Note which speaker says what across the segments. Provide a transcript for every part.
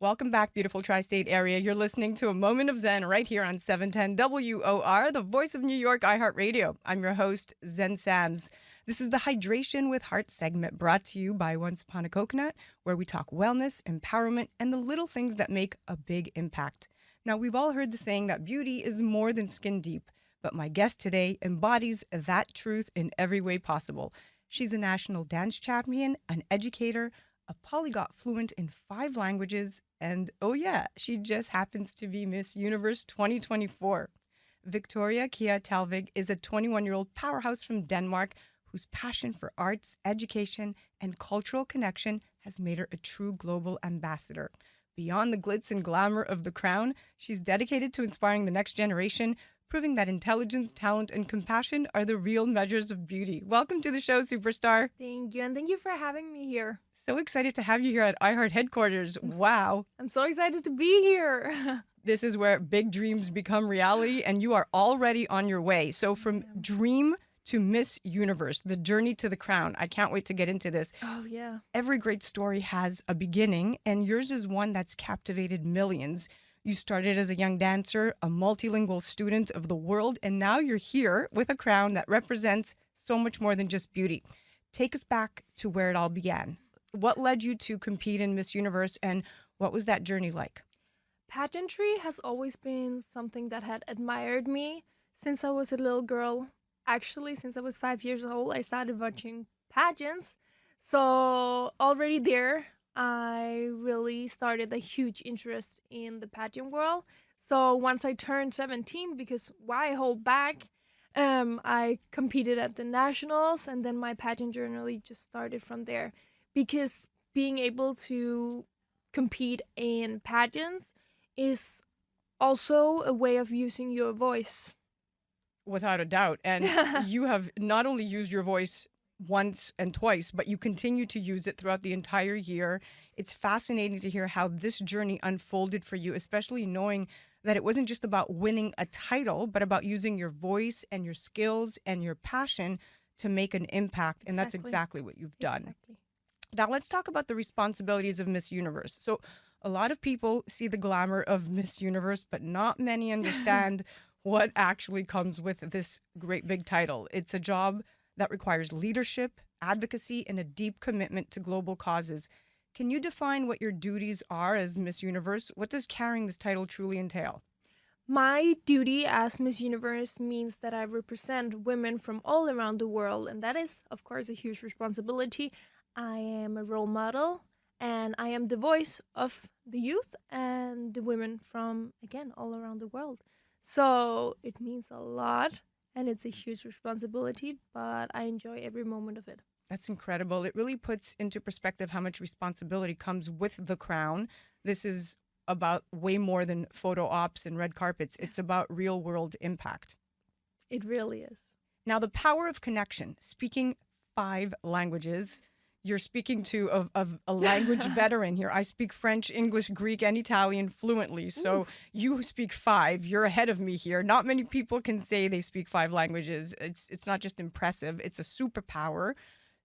Speaker 1: Welcome back, beautiful tri-state area. You're listening to A Moment of Zen right here on 710 WOR, the voice of New York, iHeartRadio. I'm your host, Zen Sams. This is the Hydration with Heart segment brought to you by Once Upon a Coconut, where we talk wellness, empowerment, and the little things that make a big impact. Now, we've all heard the saying that beauty is more than skin deep, but my guest today embodies that truth in every way possible. She's a national dance champion, an educator, a polyglot fluent in 5 languages, and oh yeah, she just happens to be Miss Universe 2024. Victoria Kjær Theilvig is a 21-year-old powerhouse from Denmark whose passion for arts, education, and cultural connection has made her a true global ambassador. Beyond the glitz and glamour of the crown, she's dedicated to inspiring the next generation, proving that intelligence, talent, and compassion are the real measures of beauty. Welcome to the show, superstar.
Speaker 2: Thank you, and thank you for having me here.
Speaker 1: So excited to have you here at iHeart headquarters. Wow.
Speaker 2: I'm so excited to be here.
Speaker 1: This is where big dreams become reality, and you are already on your way. So from dream to Miss Universe, the journey to the crown. I can't wait to get into this.
Speaker 2: Oh, yeah.
Speaker 1: Every great story has a beginning, and yours is one that's captivated millions. You started as a young dancer, a multilingual student of the world, and now you're here with a crown that represents so much more than just beauty. Take us back to where it all began. What led you to compete in Miss Universe, and what was that journey like?
Speaker 2: Pageantry has always been something that had admired me since I was a little girl. Actually, since I was 5 years old, I started watching pageants. So already there, I really started a huge interest in the pageant world. So once I turned 17, because why hold back? I competed at the nationals, and then my pageant journey just started from there. Because being able to compete in pageants is also a way of using your voice.
Speaker 1: Without a doubt. And you have not only used your voice once and twice, but you continue to use it throughout the entire year. It's fascinating to hear how this journey unfolded for you, especially knowing that it wasn't just about winning a title, but about using your voice and your skills and your passion to make an impact. And that's exactly what you've done.
Speaker 2: Exactly.
Speaker 1: Now, let's talk about the responsibilities of Miss Universe. So a lot of people see the glamour of Miss Universe, but not many understand what actually comes with this great big title. It's a job that requires leadership, advocacy, and a deep commitment to global causes. Can you define what your duties are as Miss Universe? What does carrying this title truly entail?
Speaker 2: My duty as Miss Universe means that I represent women from all around the world, and that is, of course, a huge responsibility. I am a role model, and I am the voice of the youth and the women from, again, all around the world. So it means a lot, and it's a huge responsibility, but I enjoy every moment of it.
Speaker 1: That's incredible. It really puts into perspective how much responsibility comes with the crown. This is about way more than photo ops and red carpets. It's about real world impact.
Speaker 2: It really is.
Speaker 1: Now, the power of connection, speaking 5 languages. You're speaking to a language veteran here. I speak French, English, Greek, and Italian fluently. So you speak 5. You're ahead of me here. Not many people can say they speak 5 languages. It's not just impressive. It's a superpower.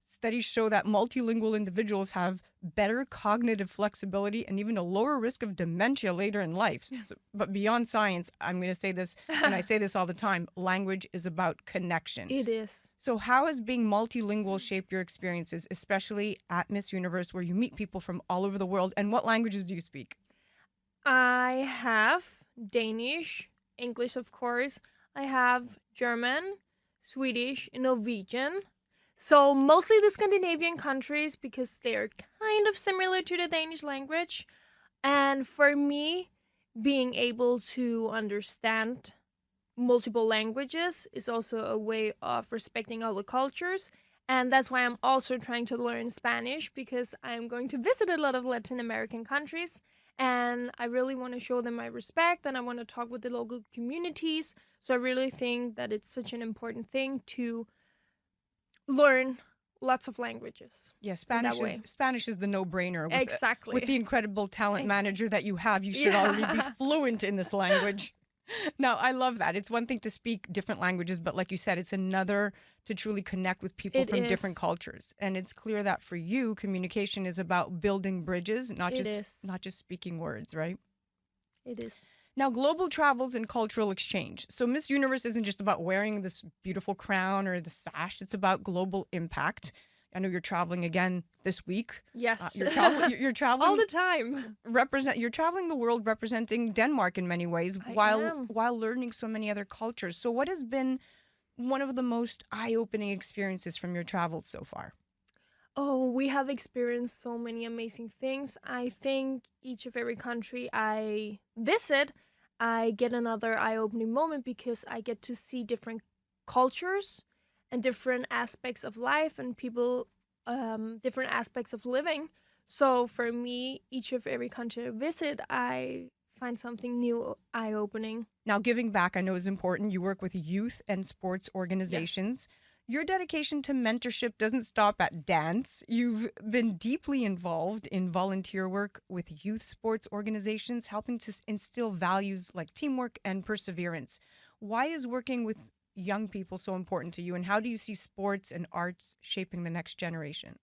Speaker 1: Studies show that multilingual individuals have better cognitive flexibility and even a lower risk of dementia later in life. So, but beyond science, I'm going to say this, and I say this all the time, language is about connection.
Speaker 2: It is.
Speaker 1: So how has being multilingual shaped your experiences, especially at Miss Universe, where you meet people from all over the world? And what languages do you speak?
Speaker 2: I have Danish, English, of course. I have German, Swedish, and Norwegian. So mostly the Scandinavian countries because they are kind of similar to the Danish language. And for me, being able to understand multiple languages is also a way of respecting other cultures. And that's why I'm also trying to learn Spanish because I'm going to visit a lot of Latin American countries. And I really want to show them my respect and I want to talk with the local communities. So I really think that it's such an important thing to learn lots of languages.
Speaker 1: Yeah, Spanish is the no-brainer.
Speaker 2: Exactly.
Speaker 1: With the incredible talent manager that you have, you should already be fluent in this language. Now, I love that. It's one thing to speak different languages, but like you said, it's another to truly connect with people
Speaker 2: It
Speaker 1: from different
Speaker 2: is.
Speaker 1: cultures. And it's clear that for you, communication is about building bridges, not
Speaker 2: It
Speaker 1: just
Speaker 2: is.
Speaker 1: not just speaking words, right?
Speaker 2: It is.
Speaker 1: Now, global travels and cultural exchange. So Miss Universe isn't just about wearing this beautiful crown or the sash. It's about global impact. I know you're traveling again this week.
Speaker 2: Yes.
Speaker 1: You're traveling. You're
Speaker 2: All
Speaker 1: traveling.
Speaker 2: the time.
Speaker 1: You're traveling the world representing Denmark in many ways
Speaker 2: I
Speaker 1: while
Speaker 2: am.
Speaker 1: while learning so many other cultures. So what has been one of the most eye-opening experiences from your travels so far?
Speaker 2: Oh, we have experienced so many amazing things. I think each of every country I visit, I get another eye-opening moment because I get to see different cultures and different aspects of life and people, different aspects of living. So for me, each of every country I visit, I find something new, eye-opening.
Speaker 1: Now, giving back I know is important. You work with youth and sports
Speaker 2: Yes.
Speaker 1: organizations. Your dedication to mentorship doesn't stop at dance. You've been deeply involved in volunteer work with youth sports organizations, helping to instill values like teamwork and perseverance. Why is working with young people so important to you, and how do you see sports and arts shaping the next generation?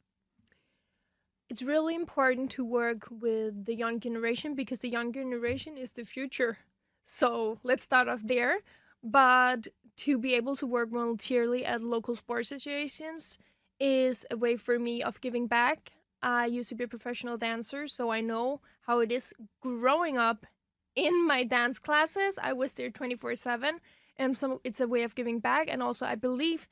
Speaker 2: It's really important to work with the young generation because the young generation is the future. So let's start off there. But to be able to work voluntarily at local sports associations is a way for me of giving back. I used to be a professional dancer, so I know how it is growing up in my dance classes. I was there 24/7, and so it's a way of giving back. And also, I believe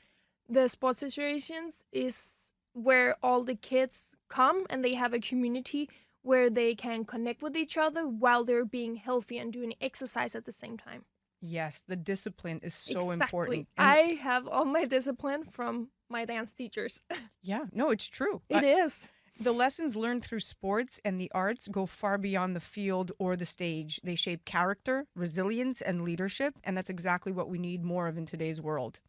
Speaker 2: the sports associations is where all the kids come and they have a community where they can connect with each other while they're being healthy and doing exercise at the same time.
Speaker 1: Yes, the discipline is so
Speaker 2: Exactly.
Speaker 1: important. And
Speaker 2: I have all my discipline from my dance teachers.
Speaker 1: yeah, no, it's true.
Speaker 2: It is.
Speaker 1: The lessons learned through sports and the arts go far beyond the field or the stage. They shape character, resilience, and leadership, and that's exactly what we need more of in today's world.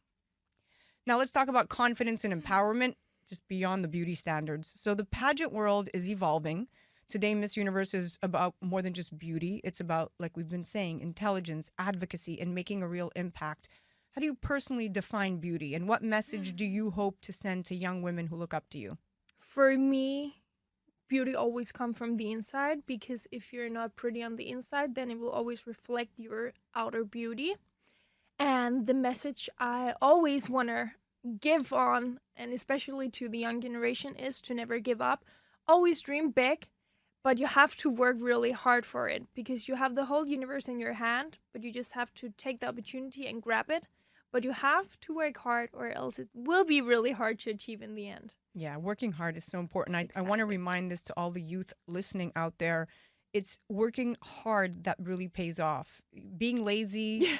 Speaker 1: Now let's talk about confidence and empowerment, just beyond the beauty standards. So the pageant world is evolving. Today, Miss Universe is about more than just beauty. It's about, like we've been saying, intelligence, advocacy, and making a real impact. How do you personally define beauty, and what message do you hope to send to young women who look up to you?
Speaker 2: For me, beauty always comes from the inside because if you're not pretty on the inside, then it will always reflect your outer beauty. And the message I always want to give on, and especially to the young generation, is to never give up. Always dream big, but you have to work really hard for it because you have the whole universe in your hand, but you just have to take the opportunity and grab it. But you have to work hard, or else it will be really hard to achieve in the end.
Speaker 1: Yeah, working hard is so important. I want to
Speaker 2: Exactly.
Speaker 1: remind this to all the youth listening out there. It's working hard that really pays off. Being lazy
Speaker 2: Yeah.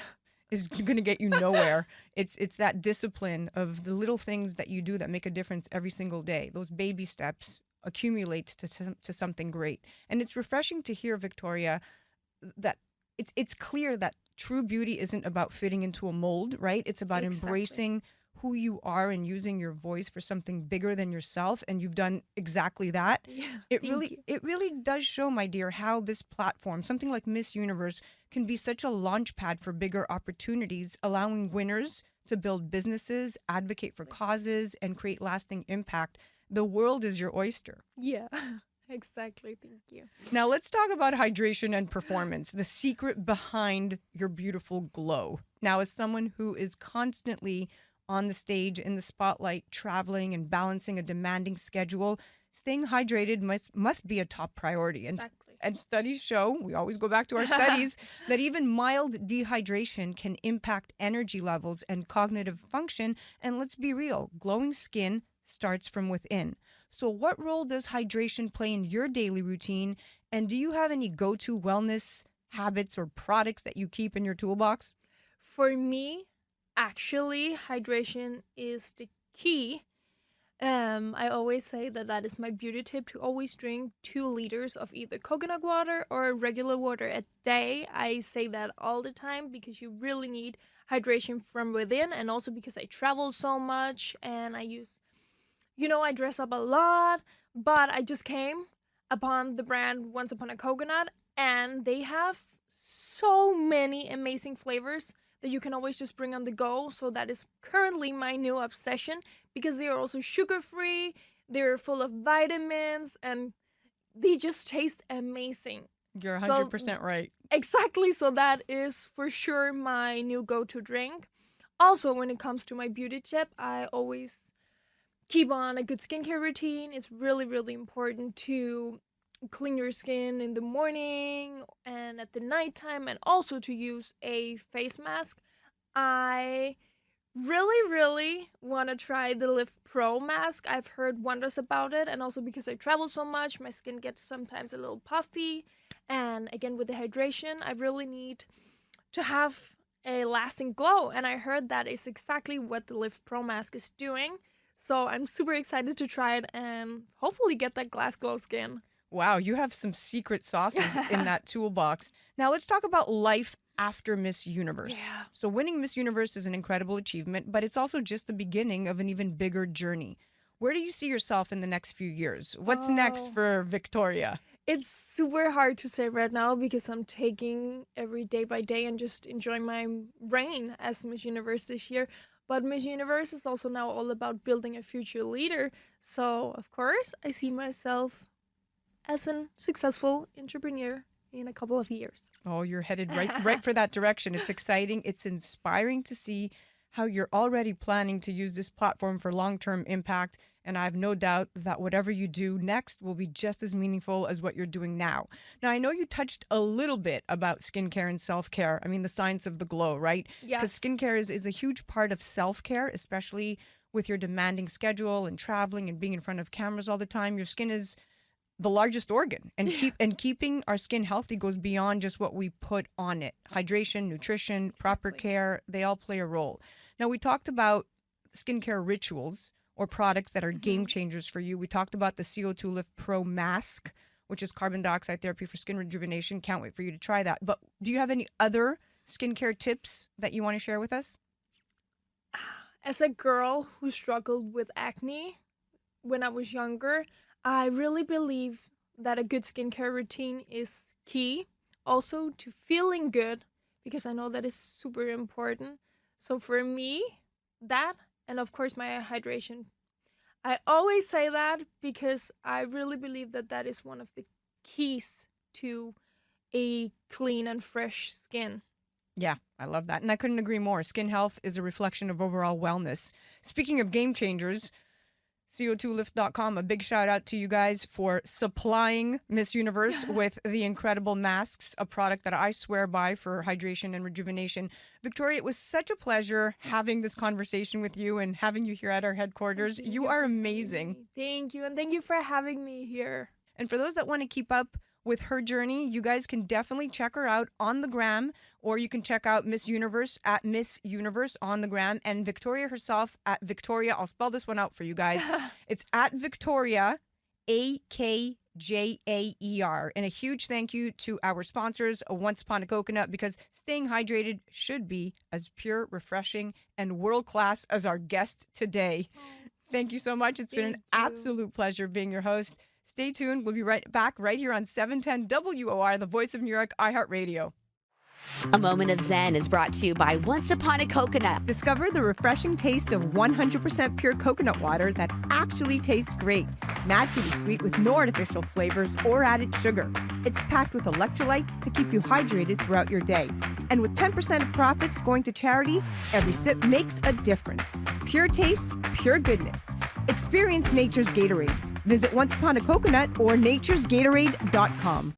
Speaker 1: is going to get you nowhere. It's that discipline of the little things that you do that make a difference every single day. Those baby steps accumulate to something great. And it's refreshing to hear, Victoria, that it's clear that true beauty isn't about fitting into a mold, right? It's about
Speaker 2: Exactly.
Speaker 1: embracing who you are and using your voice for something bigger than yourself, and you've done exactly that.
Speaker 2: Yeah.
Speaker 1: It
Speaker 2: Thank
Speaker 1: really
Speaker 2: you.
Speaker 1: it really does show, my dear, how this platform, something like Miss Universe, can be such a launch pad for bigger opportunities, allowing winners to build businesses, advocate for causes, and create lasting impact. The world is your oyster.
Speaker 2: Yeah. Exactly. Thank you.
Speaker 1: Now let's talk about hydration and performance, the secret behind your beautiful glow. Now, as someone who is constantly on the stage, in the spotlight, traveling and balancing a demanding schedule, staying hydrated must be a top priority.
Speaker 2: Exactly.
Speaker 1: And studies show, we always go back to our studies, that even mild dehydration can impact energy levels and cognitive function. And let's be real, glowing skin starts from within. So what role does hydration play in your daily routine? And do you have any go-to wellness habits or products that you keep in your toolbox?
Speaker 2: For me, actually, hydration is the key. I always say that that is my beauty tip to always drink 2 liters of either coconut water or regular water a day. I say that all the time because you really need hydration from within, and also because I travel so much and I use, I dress up a lot, but I just came upon the brand Once Upon a Coconut, and they have so many amazing flavors that you can always just bring on the go. So that is currently my new obsession, because they are also sugar-free, they're full of vitamins, and they just taste amazing.
Speaker 1: You're 100% right.
Speaker 2: Exactly. So that is for sure my new go-to drink. Also, when it comes to my beauty tip, I always keep on a good skincare routine. It's really, really important to clean your skin in the morning and at the nighttime, and also to use a face mask. I really, really want to try the Lift Pro mask. I've heard wonders about it, and also because I travel so much, my skin gets sometimes a little puffy. And again, with the hydration, I really need to have a lasting glow. And I heard that is exactly what the Lift Pro mask is doing. So I'm super excited to try it and hopefully get that glass glow skin.
Speaker 1: Wow, you have some secret sauces in that toolbox. Now let's talk about life after Miss Universe.
Speaker 2: Yeah.
Speaker 1: So winning Miss Universe is an incredible achievement, but it's also just the beginning of an even bigger journey. Where do you see yourself in the next few years? What's next for Victoria?
Speaker 2: It's super hard to say right now because I'm taking every day by day and just enjoying my reign as Miss Universe this year. But Miss Universe is also now all about building a future leader. So, of course, I see myself as a successful entrepreneur in a couple of years.
Speaker 1: Oh, you're headed right for that direction. It's exciting. It's inspiring to see how you're already planning to use this platform for long-term impact. And I have no doubt that whatever you do next will be just as meaningful as what you're doing now. Now, I know you touched a little bit about skincare and self-care. I mean, the science of the glow, right?
Speaker 2: Yes.
Speaker 1: Because skincare is a huge part of self-care, especially with your demanding schedule and traveling and being in front of cameras all the time. Your skin is the largest organ, and keeping our skin healthy goes beyond just what we put on it. Hydration, nutrition, proper care, they all play a role. Now, we talked about skincare rituals or products that are game changers for you. We talked about the CO2 Lift Pro mask, which is carbon dioxide therapy for skin rejuvenation. Can't wait for you to try that. But do you have any other skincare tips that you want to share with us?
Speaker 2: As a girl who struggled with acne when I was younger, I really believe that a good skincare routine is key. Also to feeling good, because I know that is super important. So for me, that, and of course my hydration. I always say that because I really believe that that is one of the keys to a clean and fresh skin.
Speaker 1: Yeah, I love that. And I couldn't agree more. Skin health is a reflection of overall wellness. Speaking of game changers, CO2lift.com, a big shout out to you guys for supplying Miss Universe with the incredible masks, a product that I swear by for hydration and rejuvenation. Victoria, it was such a pleasure having this conversation with you and having you here at our headquarters. You are amazing.
Speaker 2: Thank you. And thank you for having me here.
Speaker 1: And for those that want to keep up with her journey, you guys can definitely check her out on the gram, or you can check out Miss Universe at Miss Universe on the gram, and Victoria herself at Victoria. I'll spell this one out for you guys. It's at Victoria, AKJAER. And a huge thank you to our sponsors, Once Upon a Coconut, because staying hydrated should be as pure, refreshing, and world-class as our guest today. Thank you so much. It's been an absolute pleasure being your host. Stay tuned. We'll be right back right here on 710 WOR, the voice of New York, iHeartRadio.
Speaker 3: A Moment of Zen is brought to you by Once Upon a Coconut.
Speaker 1: Discover the refreshing taste of 100% pure coconut water that actually tastes great. Naturally sweet with no artificial flavors or added sugar. It's packed with electrolytes to keep you hydrated throughout your day. And with 10% of profits going to charity, every sip makes a difference. Pure taste, pure goodness. Experience nature's Gatorade. Visit Once Upon a Coconut or naturesgatorade.com.